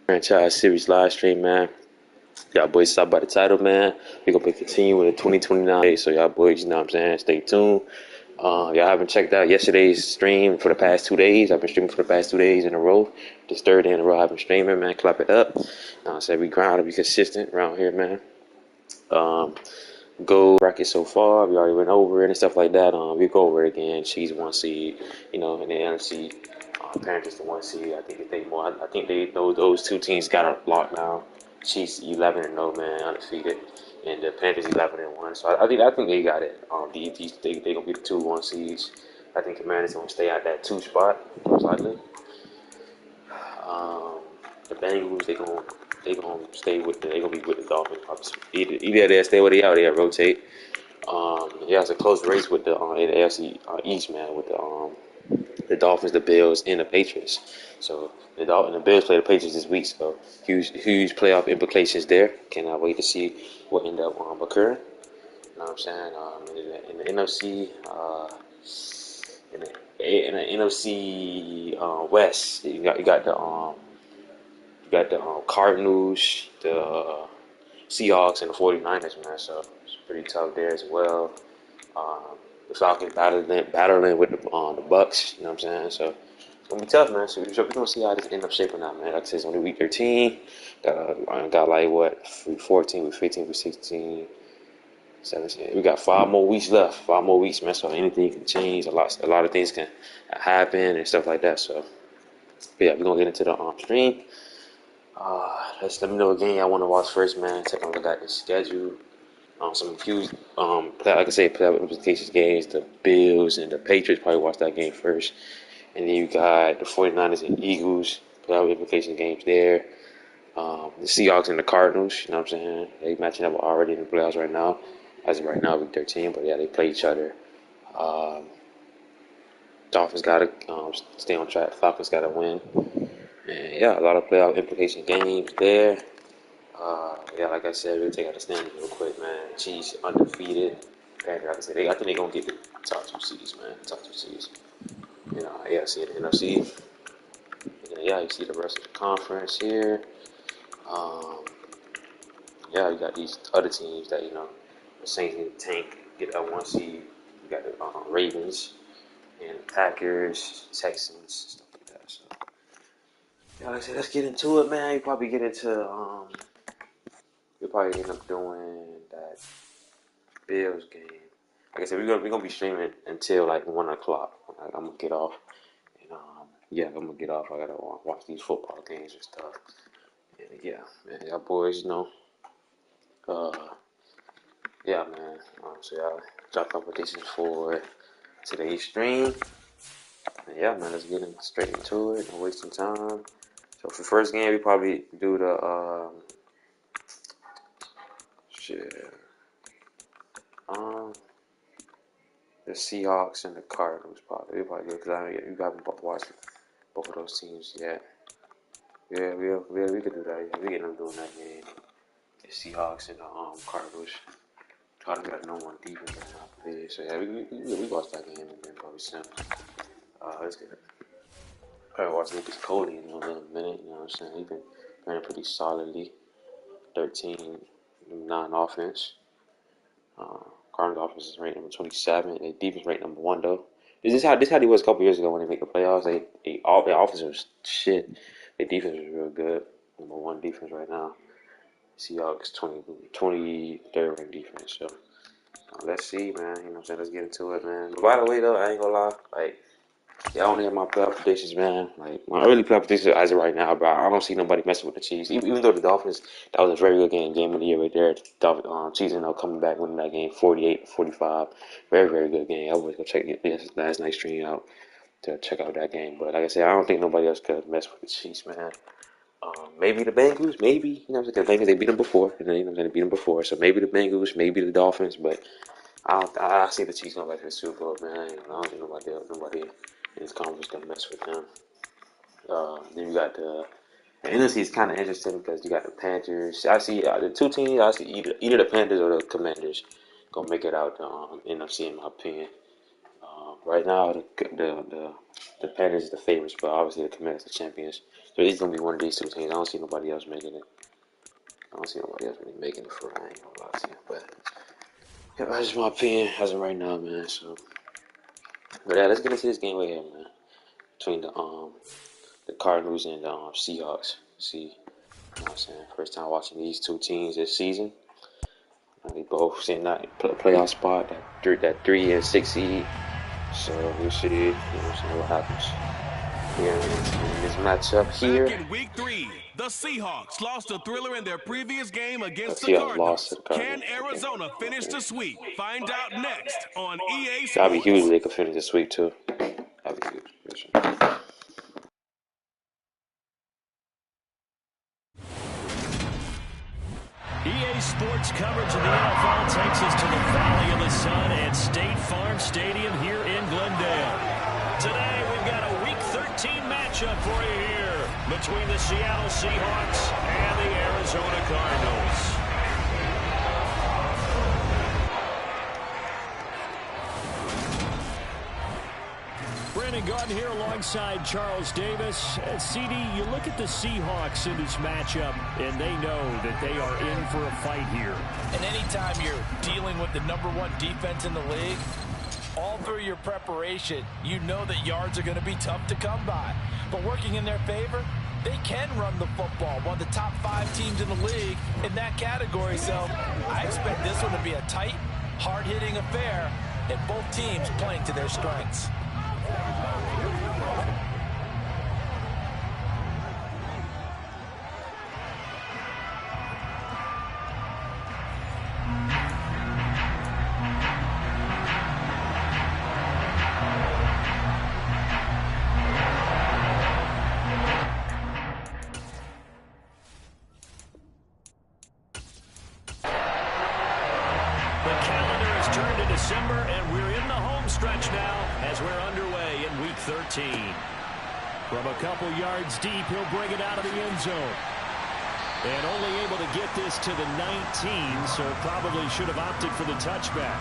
Franchise series live stream, man. Y'all boys stop by the title, man. We gonna be continuing with the 2029. So y'all boys, you know what I'm saying? Stay tuned. Y'all haven't checked out yesterday's stream for the past 2 days. I've been streaming for the past 2 days in a row. This third day in a row I've been streaming, man. Clap it up. I said we grind to be consistent around here, man. Um, Gold bracket so far. We already went over it and stuff like that. We go over it again. She's 1 seed, you know, in the NFC. Panthers the 1 seed. I think if they more. I think those two teams got a lock now. Chiefs 11-0, man, undefeated, and the Panthers 11-1. So I think they got it. They gonna be the 2 1 seeds. I think Commanders gonna stay at that 2 spot most likely. Um, the Bengals they gonna stay with they gonna be with the Dolphins. Either they stay where they are, they rotate. Yeah, it's a close race with the in the AFC East, man, with the Dolphins, the Bills, and the Patriots. So the Bills play the Patriots this week, so huge playoff implications there. Cannot wait to see what end up occurring. You know what I'm saying? In the NFC, in the NFC West, you got the Cardinals, the Seahawks, and the 49ers, man. So it's pretty tough there as well. Um, the Falcons battling with the Bucks. You know what I'm saying? So it's gonna be tough, man. So we're gonna see how this end up shaping out, man. Like I said, it's only week 13. Got like what? Week 14, week 15, week 16, 17. We got 5 more weeks left. 5 more weeks, man. So anything can change. A lot of things can happen and stuff like that. So yeah, we're gonna get into the stream. Let me know again. I want to watch first, man. Take a look at the schedule. Some huge, like I say, playoff implications games. The Bills and the Patriots probably watch that game first. And then you got the 49ers and Eagles, playoff implication games there. The Seahawks and the Cardinals, you know what I'm saying? They matching up already in the playoffs right now. As of right now, week 13, but yeah, they play each other. Um, Dolphins got to stay on track. Falcons got to win. And yeah, a lot of playoff implication games there. Yeah, like I said, we'll take out the standings real quick, man. Chiefs undefeated. Like I said, I think they're gonna get the top 2 seeds, man. Top 2 seeds. You know, yeah, see the NFC. And then, yeah, you see the rest of the conference here. Um, yeah, you got these other teams that the Saints in the tank get that 1 seed. You got the Ravens and the Packers, Texans, stuff like that. So, yeah, like I said, let's get into it, man. You probably get into you'll probably end up doing that Bills game. Like I said, we're gonna be streaming until like 1 o'clock. I'm gonna get off, and yeah, I'm gonna get off. I gotta watch these football games and stuff. And yeah, man, y'all boys, uh, yeah, man. So y'all drop competitions for today's stream. And yeah, man, let's get straight into it. No wasting time. So for the first game, we probably do the shit. Um, the Seahawks and the Cardinals probably. We probably good because you haven't watched both of those teams yet. Yeah, we could do that. Yeah, we get them doing that game. The Seahawks and the Cardinals. Cardinals got no one defense right now, please. So yeah, we watched that game and then probably soon. Let's get it. Probably watch Lucas Coley in a little minute. You know what I'm saying? He's been playing pretty solidly. 13-9 offense. Cardinals offense is ranked number 27. Their defense ranked number 1 though. This how he was a couple years ago when they made the playoffs. Their offense was shit. Their defense was real good. Number 1 defense right now. Seahawks 23rd ranked defense. So let's see, man. You know what I'm saying? Let's get into it, man. But by the way, though, I ain't gonna lie. Like, yeah, I only have my playoff predictions, man. Like my early playoff predictions as of right now, but I don't see nobody messing with the Chiefs. Even though the Dolphins, that was a very good game of the year right there. Chiefs ended up coming back winning that game 48-45. Very good game. I was gonna check this last night's stream out to check out that game. But like I said, I don't think nobody else could mess with the Chiefs, man. Maybe the Bengals, maybe because the Bengals they beat them before, and then they beat them before. So maybe the Bengals, maybe the Dolphins, but I see the Chiefs going back to the Super Bowl, man. I don't think nobody in this conference gonna mess with them. Then you got the NFC is kind of interesting because you got the Panthers. I see the 2 teams. I see either the Panthers or the Commanders gonna make it out NFC in my opinion. Right now, the Panthers are the favorites, but obviously the Commanders are the champions. it's gonna be one of these two teams. I don't see nobody else making it. I don't see nobody else really making it for it. I ain't gonna lie to you, but yeah, that's just my opinion as of right now, man. So, but yeah, let's get into this game right here, man. Between the Cardinals and the Seahawks. See, you know what I'm saying? First time watching these two teams this season. They both in that playoff spot, that 3 and 6 seed. So we'll see, you know what I'm saying, what happens here in this matchup here. Back in week 3, the Seahawks lost a thriller in their previous game against the Seahawks lost to Cardinals. the Cardinals. Can Arizona finish the sweep? Find out next on EA Sports. That'd be huge if they could finish this week too. That'd be huge. EA Sports coverage of the NFL takes us to the Valley of the Sun at State Farm Stadium here in Glendale. Today we've got a Week 13 matchup for you here between the Seattle Seahawks and the Arizona Cardinals. Brandon Gaudin here alongside Charles Davis. CD, you look at the Seahawks in this matchup, and they know that they are in for a fight here. And anytime you're dealing with the #1 defense in the league, all through your preparation, you know that yards are going to be tough to come by. But working in their favor, they can run the football. One of the top 5 teams in the league in that category. So I expect this one to be a tight, hard-hitting affair, and both teams playing to their strengths. December, and we're in the home stretch now as we're underway in Week 13. From a couple yards deep, he'll bring it out of the end zone. And only able to get this to the 19, so probably should have opted for the touchback.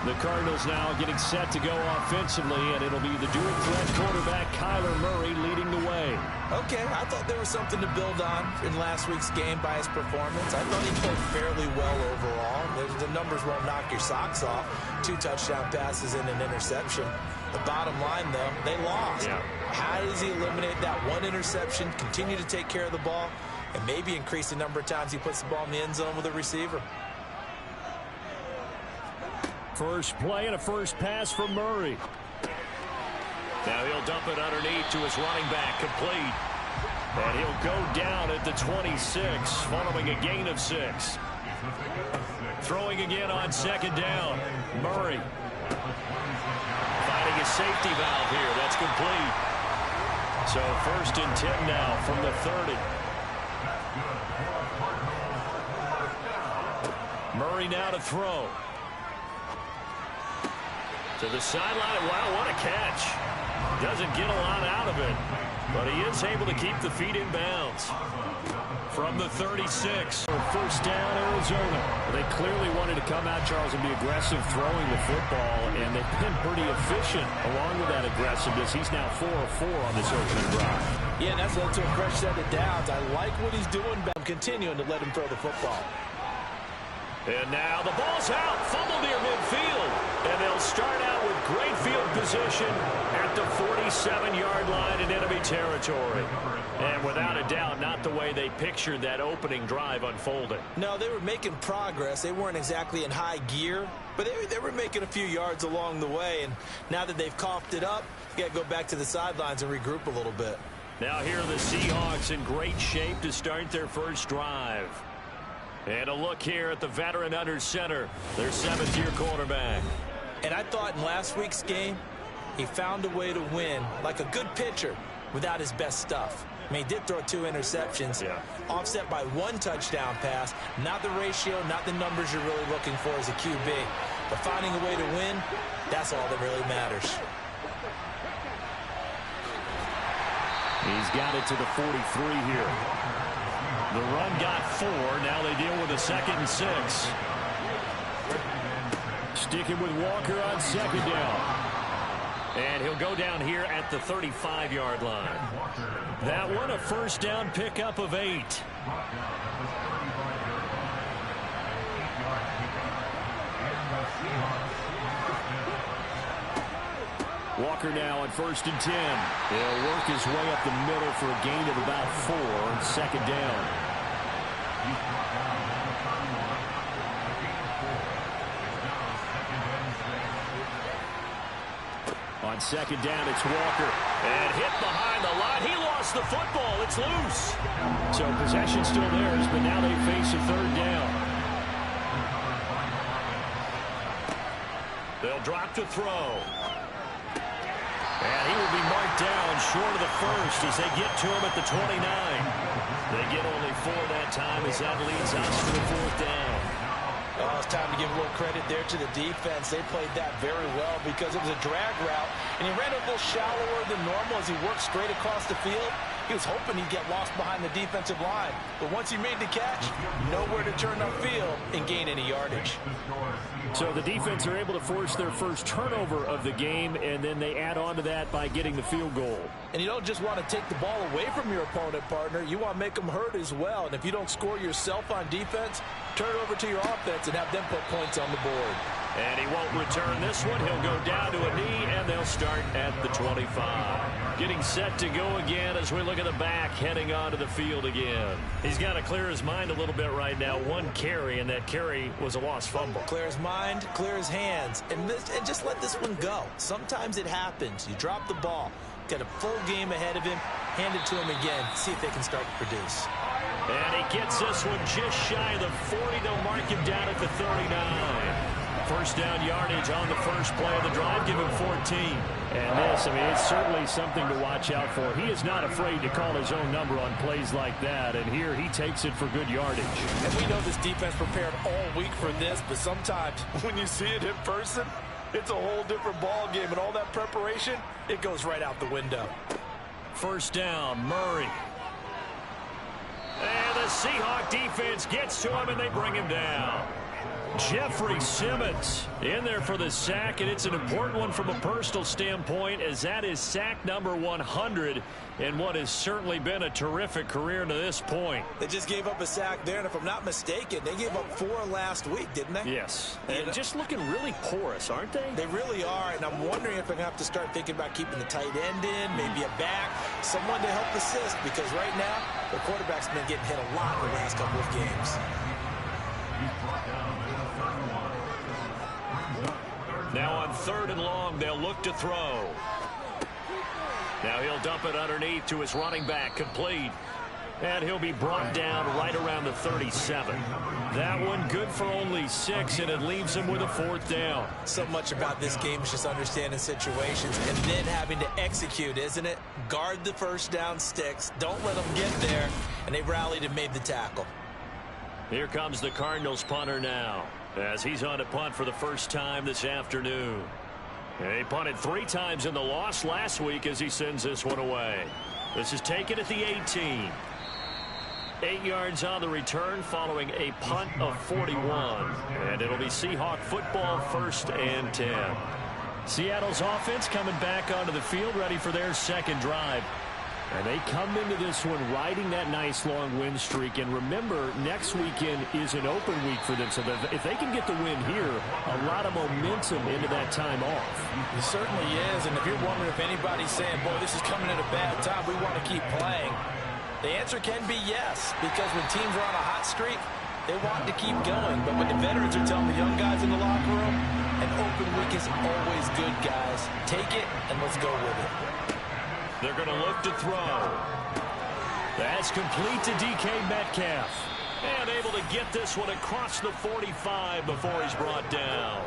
The Cardinals now getting set to go offensively, and it'll be the dual threat quarterback Kyler Murray leading the way. Okay, I thought there was something to build on in last week's game by his performance. I thought he played fairly well overall. The numbers won't knock your socks off. 2 touchdown passes and an interception. The bottom line, though, they lost. Yeah. How does he eliminate that 1 interception, continue to take care of the ball, and maybe increase the number of times he puts the ball in the end zone with a receiver? First play and a first pass from Murray. Now he'll dump it underneath to his running back, complete. And he'll go down at the 26, following a gain of 6. Throwing again on second down. Murray finding a safety valve here. That's complete. So 1st and 10 now from the 30. Murray now to throw. To the sideline. Wow, what a catch. Doesn't get a lot out of it, but he is able to keep the feet in bounds. From the 36. First down, Arizona. They clearly wanted to come out, Charles, and be aggressive throwing the football, and they've been pretty efficient along with that aggressiveness. He's now 4 of 4 on this opening drive. Yeah, and that's led to a fresh set of downs. I like what he's doing, but I'm continuing to let him throw the football. And now the ball's out, fumble near midfield. And they'll start out with great field position at the 47-yard line in enemy territory. And without a doubt, not the way they pictured that opening drive unfolding. No, they were making progress. They weren't exactly in high gear, but they were making a few yards along the way. And now that they've coughed it up, you got to go back to the sidelines and regroup a little bit. Now here are the Seahawks in great shape to start their first drive. And a look here at the veteran under center, their 7th-year quarterback. And I thought in last week's game, he found a way to win like a good pitcher without his best stuff. I mean, he did throw 2 interceptions, offset by 1 touchdown pass. Not the ratio, not the numbers you're really looking for as a QB. But finding a way to win, that's all that really matters. He's got it to the 43 here. The run got 4. Now they deal with a 2nd and 6. Sticking with Walker on second down. And he'll go down here at the 35-yard line. That one a first down pickup of 8. Walker now on 1st and 10. He'll work his way up the middle for a gain of about 4 on 2nd down. On 2nd down, it's Walker. And hit behind the line. He lost the football. It's loose. So possession still theirs, but now they face a 3rd down. They'll drop to throw. And he will be marked down short of the first as they get to him at the 29. They get only 4 that time as that leads us to the 4th down. Oh, it's time to give a little credit there to the defense. They played that very well because it was a drag route, and he ran a little shallower than normal as he worked straight across the field. He was hoping he'd get lost behind the defensive line, but once he made the catch, nowhere to turn upfield and gain any yardage. So the defense are able to force their first turnover of the game, and then they add on to that by getting the field goal. And you don't just want to take the ball away from your opponent, partner. You want to make them hurt as well. And if you don't score yourself on defense, turn it over to your offense and have them put points on the board. And he won't return this one. He'll go down to a knee, and they'll start at the 25. Getting set to go again as we look at the back, heading onto the field again. He's got to clear his mind a little bit right now. 1 carry, and that carry was a lost fumble. Clear his mind, clear his hands, and just let this one go. Sometimes it happens. You drop the ball. Got a full game ahead of him. Hand it to him again. See if they can start to produce. And he gets this one just shy of the 40. They'll mark him down at the 39. First down yardage on the first play of the drive. Give him 14. And this, I mean, it's certainly something to watch out for. He is not afraid to call his own number on plays like that. And here he takes it for good yardage. And we know this defense prepared all week for this, but sometimes when you see it in person, it's a whole different ball game. And all that preparation, it goes right out the window. First down, Murray. And the Seahawk defense gets to him, and they bring him down. Jeffrey Simmons in there for the sack, and it's an important one from a personal standpoint as that is sack number 100 in what has certainly been a terrific career to this point. They just gave up a sack there, and if I'm not mistaken, they gave up 4 last week, didn't they? Yes, and just looking really porous, aren't they? They really are, and I'm wondering if I'm going to have to start thinking about keeping the tight end in, maybe a back, someone to help assist, because right now, the quarterback's been getting hit a lot in the last couple of games. Now on 3rd and long, they'll look to throw. Now he'll dump it underneath to his running back, complete. And he'll be brought down right around the 37. That one good for only 6, and it leaves him with a 4th down. So much about this game is just understanding situations and then having to execute, isn't it? Guard the first down sticks. Don't let them get there. And they rallied and made the tackle. Here comes the Cardinals punter now, as he's on a punt for the first time this afternoon. He punted 3 times in the loss last week as he sends this one away. This is taken at the 18. 8 yards on the return following a punt of 41. And it'll be Seahawk football, 1st and 10. Seattle's offense coming back onto the field, ready for their second drive. And they come into this one riding that nice long win streak. And remember, next weekend is an open week for them. So if they can get the win here, a lot of momentum into that time off. It certainly is. And if you're wondering if anybody's saying, boy, this is coming at a bad time, we want to keep playing, the answer can be yes. Because when teams are on a hot streak, they want to keep going. But when the veterans are telling the young guys in the locker room, an open week is always good, guys. Take it and let's go with it. They're going to look to throw. That's complete to DK Metcalf. And able to get this one across the 45 before he's brought down.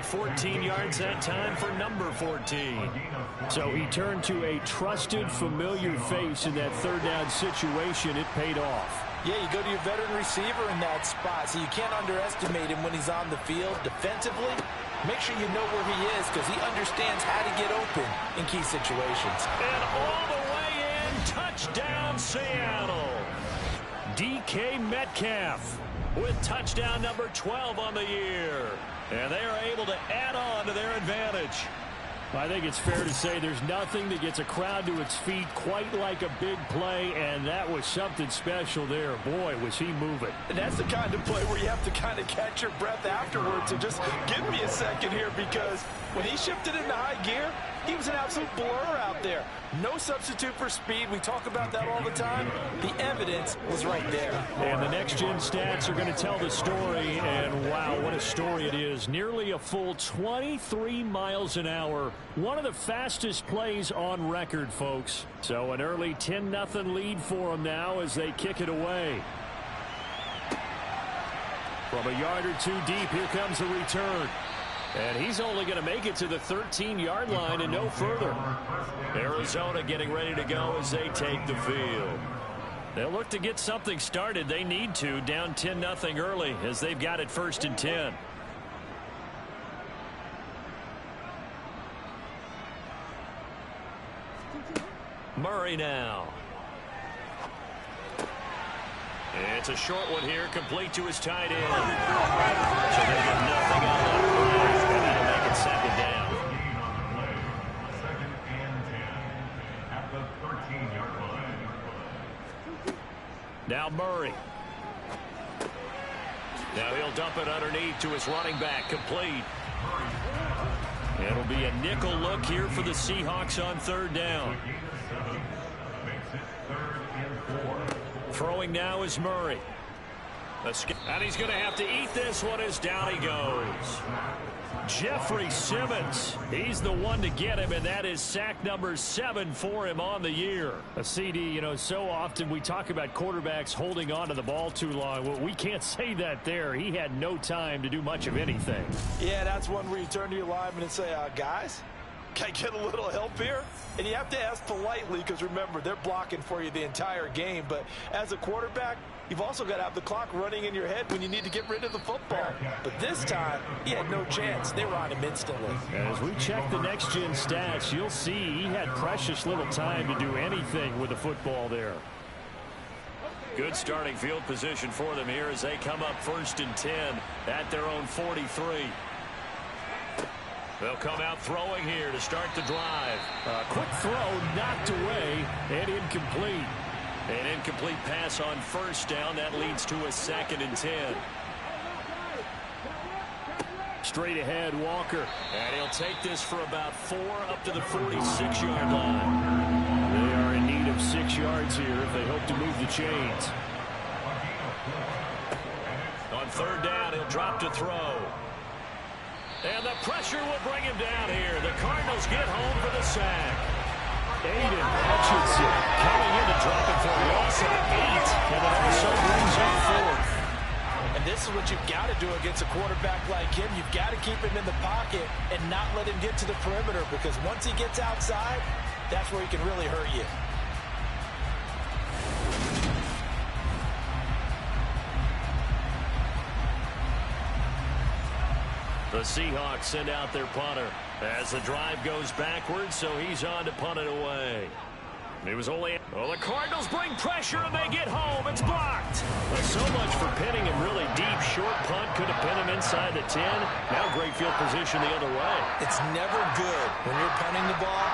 14 yards that time for number 14. So he turned to a trusted, familiar face in that 3rd down situation. It paid off. Yeah, you go to your veteran receiver in that spot, so you can't underestimate him when he's on the field defensively. Make sure you know where he is because he understands how to get open in key situations. And all the way in, touchdown Seattle. DK Metcalf with touchdown number 12 on the year. And they are able to add on to their advantage. I think it's fair to say there's nothing that gets a crowd to its feet quite like a big play, and that was something special there. Boy, was he moving. And that's the kind of play where you have to kind of catch your breath afterwards and just give me a second here, because when he shifted into high gear, he was an absolute blur out there. No substitute for speed. We talk about that all the time. The evidence was right there. And the next-gen stats are going to tell the story, and wow, what a story it is. Nearly a full 23 miles an hour. One of the fastest plays on record, folks. So an early 10-0 lead for them now as they kick it away. From a yard or two deep, here comes the return. And he's only going to make it to the 13-yard line and no further. Arizona getting ready to go as they take the field. They'll look to get something started. They need to, down 10-0 early as they've got it 1st and 10. Murray now. It's a short one here, complete to his tight end. So they get nothing out of that play, and that'll make it 2nd down. Second and 10 at the 13-yard line. Now Murray. Now he'll dump it underneath to his running back, complete. It'll be a nickel look here for the Seahawks on 3rd down. Throwing now is Murray. And he's going to have to eat this one as down he goes. Jeffrey Simmons, he's the one to get him, and that is sack number 7 for him on the year. A CD, you know, so often we talk about quarterbacks holding on to the ball too long. Well, we can't say that there. He had no time to do much of anything. Yeah, that's one where you turn to your lineman and say, guys, can I get a little help here? And you have to ask politely, because remember, they're blocking for you the entire game. But as a quarterback, you've also got to have the clock running in your head when you need to get rid of the football. But this time, he had no chance. They were on him instantly. As we check the next-gen stats, you'll see he had precious little time to do anything with the football there. Good starting field position for them here as they come up 1st and 10 at their own 43. They'll come out throwing here to start the drive. Quick throw knocked away and incomplete. An incomplete pass on 1st down. That leads to a 2nd and 10. Straight ahead, Walker. And he'll take this for about 4 up to the 46-yard line. They are in need of 6 yards here if they hope to move the chains. On 3rd down, he'll drop to throw. And the pressure will bring him down here. The Cardinals get home for the sack. Aiden Hutchinson coming in to drop it for a loss of 8. And it also brings up 4th. And this is what you've got to do against a quarterback like him. You've got to keep him in the pocket and not let him get to the perimeter, because once he gets outside, that's where he can really hurt you. The Seahawks send out their punter as the drive goes backwards, so he's on to punt it away. It was only... Well, the Cardinals bring pressure and they get home. It's blocked. Well, so much for pinning him really deep. Short punt could have pinned him inside the 10. Now great field position the other way. It's never good when you're punting the ball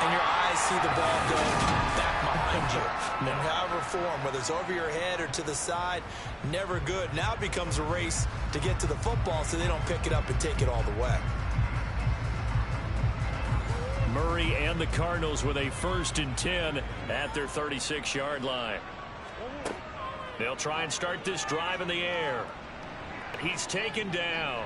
and your eyes see the ball go back behind you. And however form, whether it's over your head or to the side, never good. Now it becomes a race to get to the football so they don't pick it up and take it all the way. Murray and the Cardinals with a 1st and 10 at their 36-yard line. They'll try and start this drive in the air. He's taken down.